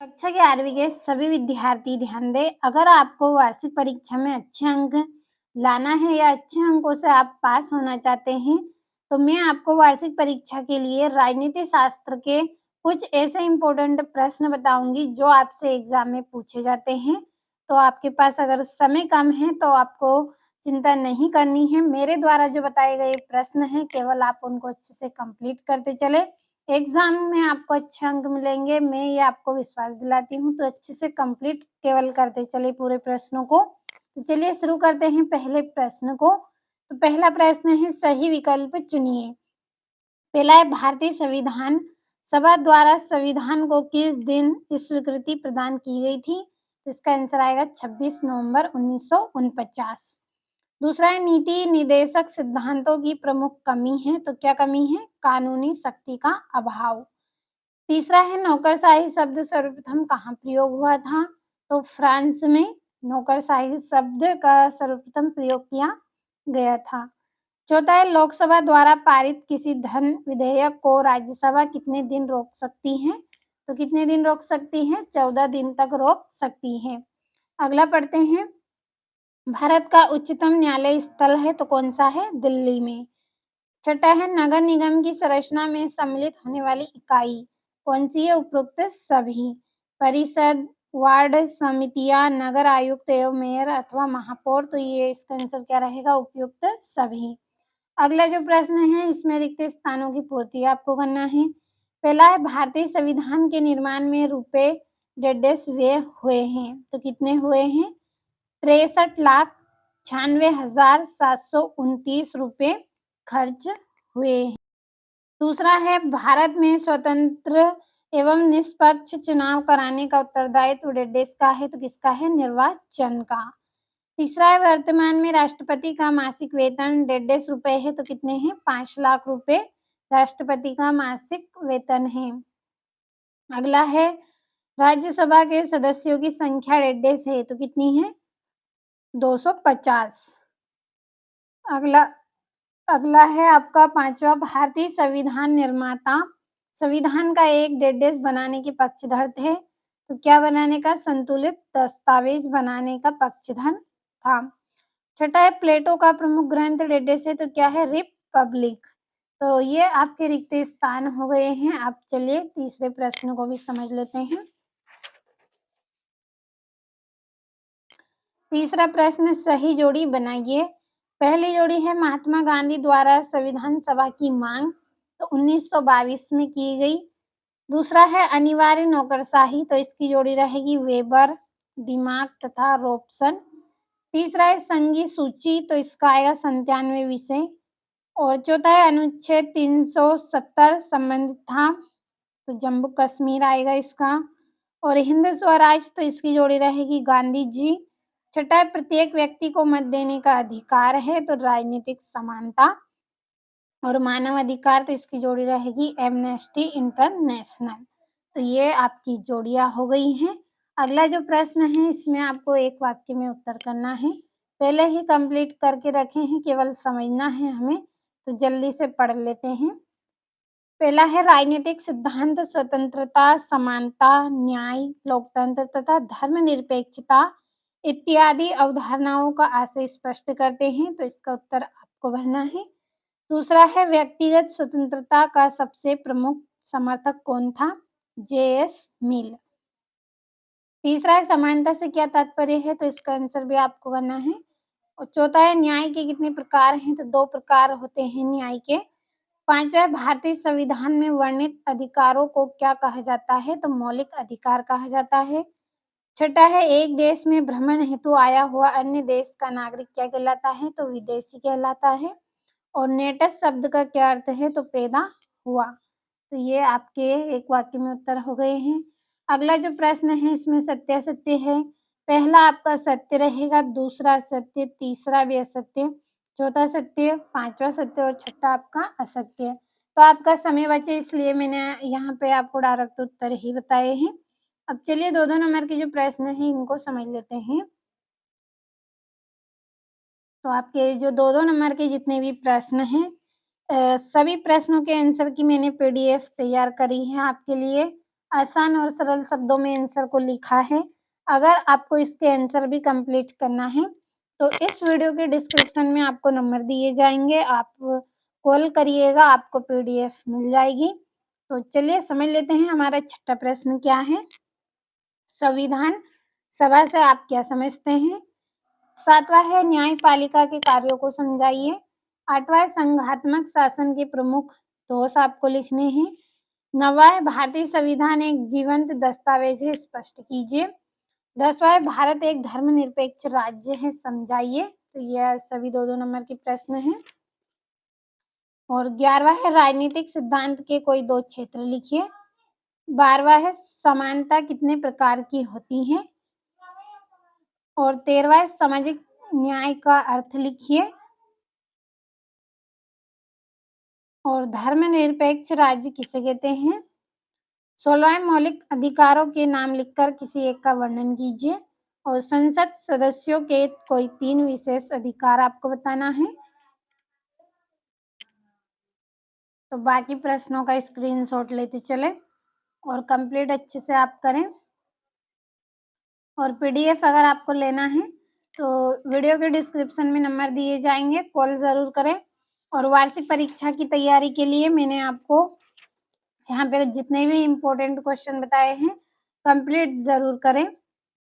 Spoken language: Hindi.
कक्षा 11वीं के सभी विद्यार्थी ध्यान दें। अगर आपको वार्षिक परीक्षा में अच्छे अंक लाना है या अच्छे अंकों से आप पास होना चाहते हैं, तो मैं आपको वार्षिक परीक्षा के लिए राजनीति शास्त्र के कुछ ऐसे इम्पोर्टेंट प्रश्न बताऊंगी जो आपसे एग्जाम में पूछे जाते हैं। तो आपके पास अगर समय कम है तो आपको चिंता नहीं करनी है। मेरे द्वारा जो बताए गए प्रश्न हैं केवल आप उनको अच्छे से कंप्लीट करते चले। एग्जाम में आपको अच्छे अंक मिलेंगे, मैं ये आपको विश्वास दिलाती हूँ। तो अच्छे से कंप्लीट केवल करते चले पूरे प्रश्नों को। तो चलिए शुरू करते हैं पहले प्रश्न को। तो पहला प्रश्न है, सही विकल्प चुनिए। पहला है, भारतीय संविधान सभा द्वारा संविधान को किस दिन स्वीकृति प्रदान की गई थी? तो इसका आंसर आएगा 26 नवंबर 1949। दूसरा है, नीति निर्देशक सिद्धांतों की प्रमुख कमी है। तो क्या कमी है? कानूनी शक्ति का अभाव। तीसरा है, नौकरशाही शब्द सर्वप्रथम कहाँ प्रयोग हुआ था? तो फ्रांस में नौकरशाही शब्द का सर्वप्रथम प्रयोग किया गया था। चौथा है, लोकसभा द्वारा पारित किसी धन विधेयक को राज्यसभा कितने दिन रोक सकती है? तो कितने दिन रोक सकती है? 14 दिन तक रोक सकती है। अगला पढ़ते हैं, भारत का उच्चतम न्यायालय स्थल है तो कौन सा है? दिल्ली में। छठा है, नगर निगम की संरचना में सम्मिलित होने वाली इकाई कौन सी है? उपरोक्त सभी। परिषद, वार्ड समितियां, नगर आयुक्त एवं मेयर अथवा महापौर। तो ये इसका आंसर क्या रहेगा? उपयुक्त सभी। अगला जो प्रश्न है इसमें रिक्त स्थानों की पूर्ति आपको करना है। पहला है, भारतीय संविधान के निर्माण में रुपए डेढ़ व्यय हुए हैं। तो कितने हुए हैं? 63,96,729 रुपए खर्च हुए हैं। दूसरा है, भारत में स्वतंत्र एवं निष्पक्ष चुनाव कराने का उत्तरदायित्व डेढ़ का है। तो किसका है? निर्वाचन का। तीसरा है, वर्तमान में राष्ट्रपति का मासिक वेतन डेढ़ रुपए है। तो कितने हैं? 5 लाख रुपए राष्ट्रपति का मासिक वेतन है। अगला है, राज्यसभा के सदस्यों की संख्या डेढ़ है। तो कितनी है? 250। अगला अगला है आपका पांचवा, भारतीय संविधान निर्माता संविधान का एक डेढ़ बनाने के पक्षधर थे। तो क्या बनाने का? संतुलित दस्तावेज बनाने का पक्षधर था। छठा है, प्लेटो का प्रमुख ग्रंथ डेढ़ से। तो क्या है? रिपब्लिक। तो ये आपके रिक्त स्थान हो गए हैं। अब चलिए तीसरे प्रश्न को भी समझ लेते हैं। तीसरा प्रश्न, सही जोड़ी बनाइए। पहली जोड़ी है, महात्मा गांधी द्वारा संविधान सभा की मांग तो 1922 में की गई। दूसरा है, अनिवार्य नौकरशाही। तो इसकी जोड़ी रहेगी वेबर, दिमाग तथा रॉबसन। तीसरा है, संघीय सूची। तो इसका आएगा 97 विषय। और चौथा है, अनुच्छेद 370 संबंधित था। तो जम्मू कश्मीर आएगा इसका। और हिंद स्वराज। तो इसकी जोड़ी रहेगी गांधी जी। छठा है, प्रत्येक व्यक्ति को मत देने का अधिकार है। तो राजनीतिक समानता। और मानव अधिकार। तो इसकी जोड़ी रहेगी एमनेस्टी इंटरनेशनल। तो ये आपकी जोड़ियां हो गई हैं। अगला जो प्रश्न है इसमें आपको एक वाक्य में उत्तर करना है। पहले ही कंप्लीट करके रखे हैं, केवल समझना है हमें। तो जल्दी से पढ़ लेते हैं। पहला है, राजनीतिक सिद्धांत स्वतंत्रता, समानता, न्याय, लोकतंत्र तथा धर्मनिरपेक्षता इत्यादि अवधारणाओं का आशय स्पष्ट करते हैं। तो इसका उत्तर आपको भरना है। दूसरा है, व्यक्तिगत स्वतंत्रता का सबसे प्रमुख समर्थक कौन था? जे.एस. मिल। तीसरा है, समानता से क्या तात्पर्य है? तो इसका आंसर भी आपको करना है। और चौथा है, न्याय के कितने प्रकार हैं? तो 2 प्रकार होते हैं न्याय के। पांचवा है, भारतीय संविधान में वर्णित अधिकारों को क्या कहा जाता है? तो मौलिक अधिकार कहा जाता है। छठा है, एक देश में भ्रमण हेतु आया हुआ अन्य देश का नागरिक क्या कहलाता है? तो विदेशी कहलाता है। और नेटस शब्द का क्या अर्थ है? तो पैदा हुआ। तो ये आपके एक वाक्य में उत्तर हो गए हैं। अगला जो प्रश्न है इसमें सत्य असत्य है। पहला आपका सत्य रहेगा, दूसरा सत्य, तीसरा भी असत्य, चौथा सत्य, पांचवा सत्य और छठा आपका असत्य। तो आपका समय बचे इसलिए मैंने यहाँ पे आपको डायरेक्ट उत्तर ही बताए हैं। अब चलिए 2-2 नंबर के जो प्रश्न है इनको समझ लेते हैं। तो आपके जो 2-2 नंबर के जितने भी प्रश्न हैं सभी प्रश्नों के आंसर की मैंने पीडीएफ तैयार करी है आपके लिए। आसान और सरल शब्दों में आंसर को लिखा है। अगर आपको इसके आंसर भी कंप्लीट करना है तो इस वीडियो के डिस्क्रिप्शन में आपको नंबर दिए जाएंगे, आप कॉल करिएगा, आपको पीडीएफ मिल जाएगी। तो चलिए समझ लेते हैं हमारा छठा प्रश्न क्या है। संविधान सभा से आप क्या समझते हैं? सातवां है न्यायपालिका के कार्यों को समझाइए। आठवां है संघात्मक शासन के प्रमुख दोष आपको लिखने हैं। नौवां है भारतीय संविधान एक जीवंत दस्तावेज है, स्पष्ट कीजिए। 10वां है भारत एक धर्मनिरपेक्ष राज्य है, समझाइए। तो यह सभी 2-2 नंबर के प्रश्न हैं। और 11वां है राजनीतिक सिद्धांत के कोई 2 क्षेत्र लिखिए। 12वां है समानता कितने प्रकार की होती है। और 13वां है सामाजिक न्याय का अर्थ लिखिए। और धर्मनिरपेक्ष राज्य किसे कहते हैं। 16वां मौलिक अधिकारों के नाम लिखकर किसी एक का वर्णन कीजिए। और संसद सदस्यों के कोई 3 विशेष अधिकार आपको बताना है। तो बाकी प्रश्नों का स्क्रीनशॉट लेते चले और कंप्लीट अच्छे से आप करें। और पीडीएफ अगर आपको लेना है तो वीडियो के डिस्क्रिप्शन में नंबर दिए जाएंगे, कॉल ज़रूर करें। और वार्षिक परीक्षा की तैयारी के लिए मैंने आपको यहाँ पे जितने भी इम्पोर्टेंट क्वेश्चन बताए हैं कंप्लीट ज़रूर करें।